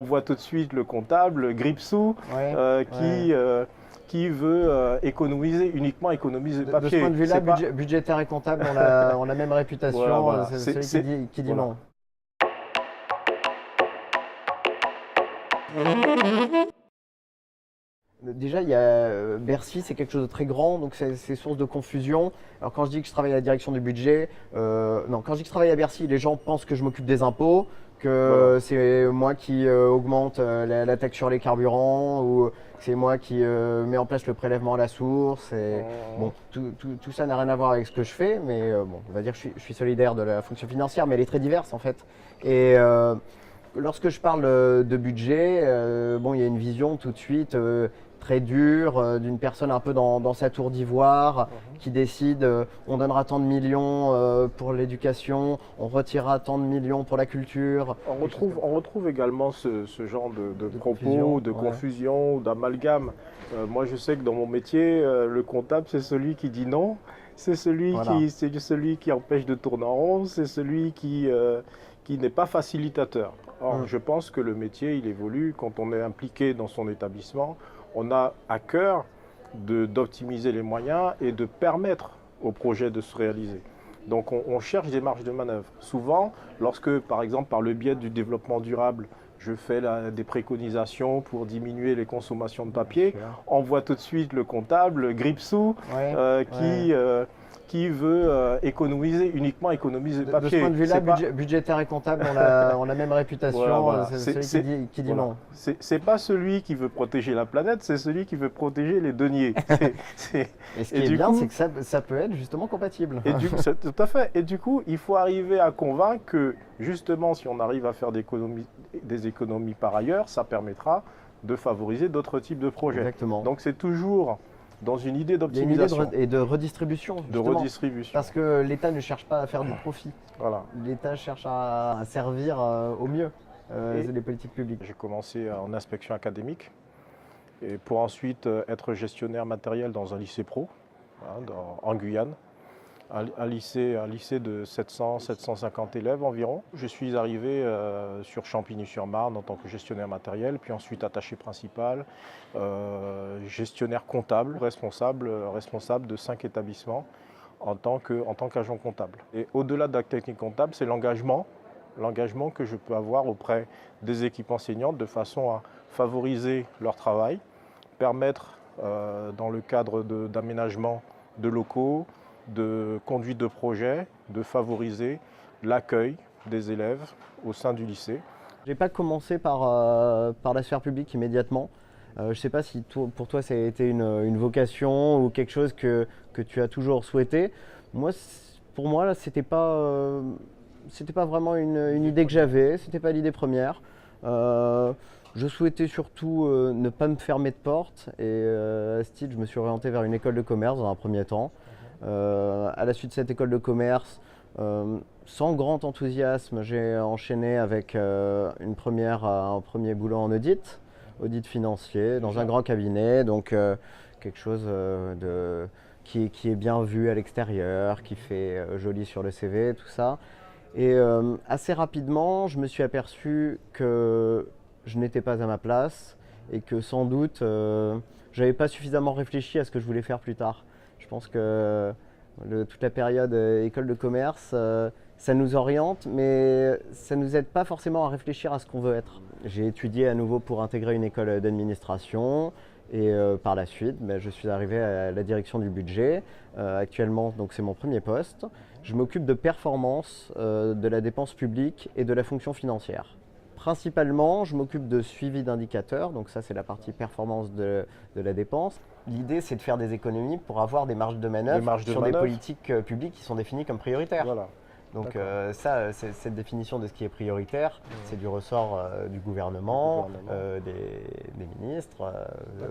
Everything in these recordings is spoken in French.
On voit tout de suite le comptable, Gripsou, Ouais, qui veut uniquement économiser le de ce papier. point de vue-là, C'est pas... budgétaire et comptable ont la même Voilà, réputation. voilà. C'est celui qui dit Voilà. non. Déjà, il y a Bercy, c'est quelque chose de très grand, donc c'est source de confusion. Alors quand je dis que je travaille à la direction du budget, non, quand je dis que je travaille à Bercy, les gens pensent que je m'occupe des impôts, Voilà. que c'est moi qui augmente la taxe sur les carburants, ou c'est moi qui mets en place le prélèvement à la source. Et, bon, tout ça n'a rien à voir avec ce que je fais, mais bon, on va dire que je suis solidaire de la fonction financière, mais elle est très diverse en fait. Et lorsque je parle de budget, bon, il y a une vision tout de suite très dure d'une personne un peu dans sa tour d'ivoire qui décide on donnera tant de millions pour l'éducation, on retirera tant de millions pour la culture. On retrouve également ce genre de De propos, confusion. de Ouais. confusion, d'amalgame. Moi, je sais que dans mon métier, le comptable, c'est celui qui dit non, Voilà. c'est celui qui empêche de tourner en rond, c'est celui qui n'est pas facilitateur. Or, je pense que le métier, il évolue quand on est impliqué dans son établissement. On a à cœur d'optimiser les moyens et de permettre au projet de se réaliser. Donc on cherche des marges de manœuvre. Souvent, lorsque, par exemple, par le biais du développement durable, je fais des préconisations pour diminuer les consommations de papier, on voit tout de suite le comptable, Gripsou, Ouais, ouais. qui veut uniquement économiser le De ce papier. point de vue-là, C'est pas... budgétaire et comptable ont la même Voilà, réputation. voilà. C'est celui qui dit Voilà. non. C'est pas celui qui veut protéger la planète, c'est celui qui veut protéger les deniers. Et ce Et qui est du bien, coup, c'est que ça peut être justement compatible. tout à fait. Et du coup, il faut arriver à convaincre que, justement, si on arrive à faire des économies par ailleurs, ça permettra de favoriser d'autres types de projets. Exactement. Donc, c'est toujours dans une idée Il y a une idée d'optimisation, de redistribution, de justement. redistribution. Parce que l'État ne cherche pas à faire du profit. Voilà. L'État cherche à servir au mieux Et les politiques publiques. j'ai commencé en inspection académique et pour ensuite être gestionnaire matériel dans un lycée pro en Guyane. Un lycée de 700-750 élèves environ. Je suis arrivé sur Champigny-sur-Marne en tant que gestionnaire matériel, puis ensuite attaché principal, gestionnaire comptable, responsable de 5 établissements en tant qu'agent comptable. Et au-delà de la technique comptable, c'est l'engagement que je peux avoir auprès des équipes enseignantes de façon à favoriser leur travail, permettre dans le cadre d'aménagement de locaux, de conduite de projet, de favoriser l'accueil des élèves au sein du lycée. Je n'ai pas commencé par la sphère publique immédiatement. Je ne sais pas si pour toi ça a été une vocation ou quelque chose que tu as toujours souhaité. Pour moi, c'était pas vraiment une idée que j'avais, c'était pas l'idée première. Je souhaitais surtout ne pas me fermer de porte et à ce titre, je me suis orienté vers une école de commerce dans un premier temps. À la suite de cette école de commerce, sans grand enthousiasme, j'ai enchaîné avec un premier boulot en audit financier, dans un grand cabinet, donc quelque chose qui est bien vu à l'extérieur, qui fait joli sur le CV, tout ça. Et assez rapidement, je me suis aperçu que je n'étais pas à ma place et que sans doute, je n'avais pas suffisamment réfléchi à ce que je voulais faire plus tard. Je pense que toute la période école de commerce, ça nous oriente, mais ça ne nous aide pas forcément à réfléchir à ce qu'on veut être. J'ai étudié à nouveau pour intégrer une école d'administration et par la suite, je suis arrivé à la direction du budget. Actuellement, donc c'est mon premier poste. Je m'occupe de performance de la dépense publique et de la fonction financière. Principalement, je m'occupe de suivi d'indicateurs, donc ça c'est la partie performance de la dépense. L'idée c'est de faire des économies pour avoir des marges de manœuvre sur des politiques publiques qui sont définies comme prioritaires. Voilà. Donc cette définition de ce qui est prioritaire, c'est du ressort du gouvernement, des ministres.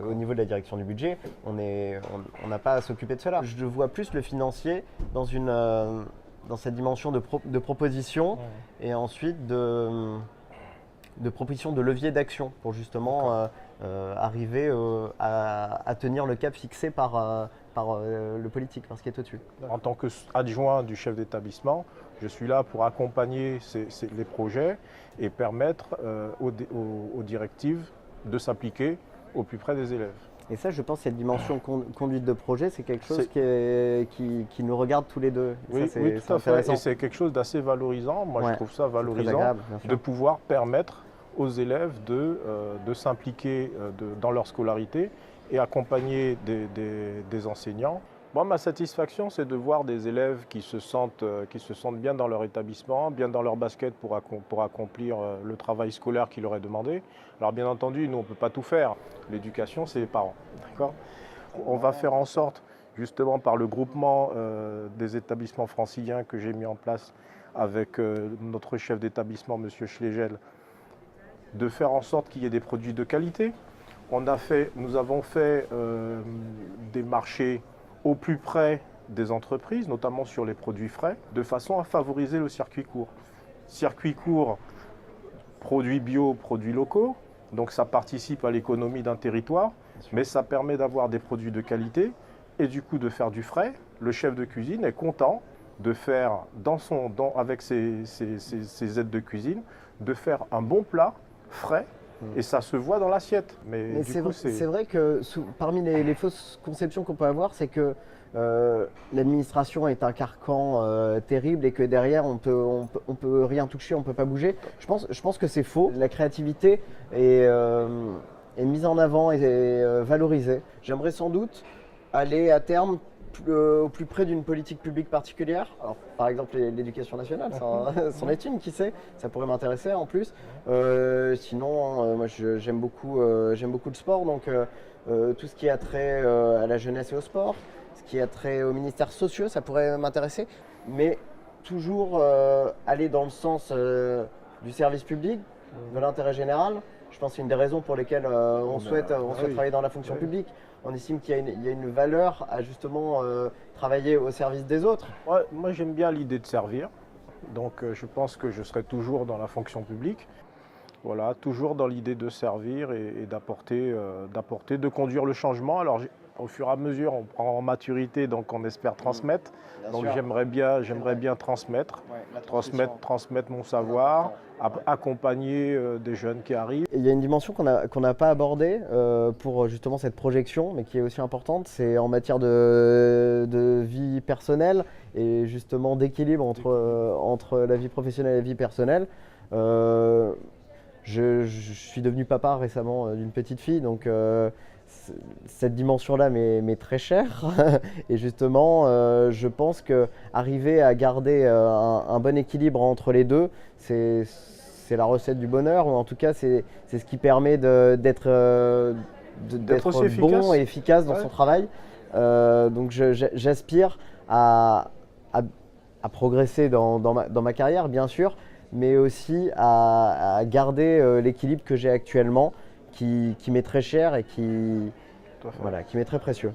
Au niveau de la direction du budget, on n'a pas à s'occuper de cela. Je vois plus le financier dans cette dimension de proposition et ensuite de proposition de levier d'action pour justement arriver à tenir le cap fixé par le politique, par ce qui est au-dessus. En tant qu'adjoint du chef d'établissement, Je suis là pour accompagner les projets et permettre aux directives de s'appliquer au plus près des élèves. Et ça, je pense, cette dimension conduite de projet, c'est quelque chose qui nous regarde tous les deux. Oui, ça, oui, tout à fait. Et c'est quelque chose d'assez valorisant. Moi, je trouve ça valorisant agréable, de pouvoir permettre aux élèves de s'impliquer dans leur scolarité et accompagner des enseignants. Moi, ma satisfaction, c'est de voir des élèves qui se sentent bien dans leur établissement, bien dans leur basket pour accomplir le travail scolaire qui leur est demandé. Alors bien entendu, nous, on ne peut pas tout faire. L'éducation, c'est les parents. D'accord ? On va faire en sorte, justement par le groupement des établissements franciliens que j'ai mis en place avec notre chef d'établissement, M. Schlegel, de faire en sorte qu'il y ait des produits de qualité. Nous avons fait des marchés au plus près des entreprises, notamment sur les produits frais, de façon à favoriser le circuit court. Circuit court, produits bio, produits locaux, donc ça participe à l'économie d'un territoire, mais ça permet d'avoir des produits de qualité et du coup de faire du frais. Le chef de cuisine est content de faire, avec ses aides de cuisine, de faire un bon plat frais. Et ça se voit dans l'assiette. Mais c'est vrai que parmi les fausses conceptions qu'on peut avoir, c'est que l'administration est un carcan terrible et que derrière on peut rien toucher, on ne peut pas bouger. Je pense que c'est faux. La créativité est mise en avant et valorisée. J'aimerais sans doute aller à terme au plus près d'une politique publique particulière. Alors, par exemple, l'éducation nationale, c'en est une, qui sait, ça pourrait m'intéresser en plus. Sinon, moi j'aime beaucoup le sport, donc tout ce qui a trait à la jeunesse et au sport, ce qui a trait aux ministères sociaux, ça pourrait m'intéresser, mais toujours aller dans le sens du service public, de l'intérêt général. Je pense que c'est une des raisons pour lesquelles on souhaite travailler dans la fonction publique. On estime qu'il y a une valeur à justement travailler au service des autres. Ouais, moi, j'aime bien l'idée de servir. Donc, je pense que je serai toujours dans la fonction publique. Voilà, toujours dans l'idée de servir et d'apporter, de conduire le changement. Alors, au fur et à mesure, on prend en maturité, donc on espère transmettre. Donc, j'aimerais bien transmettre, transmettre mon savoir, accompagner des jeunes qui arrivent. Il y a une dimension qu'on n'a pas abordée pour justement cette projection, mais qui est aussi importante, c'est en matière de vie personnelle et justement d'équilibre entre la vie professionnelle et la vie personnelle. Je suis devenu papa récemment d'une petite fille, donc cette dimension-là m'est très chère. Et justement, je pense qu'arriver à garder un bon équilibre entre les deux, c'est la recette du bonheur, ou en tout cas, c'est ce qui permet d'être bon et efficace dans son travail. Donc j'aspire à progresser dans ma carrière, bien sûr, mais aussi à garder l'équilibre que j'ai actuellement, qui m'est très cher et qui m'est très précieux.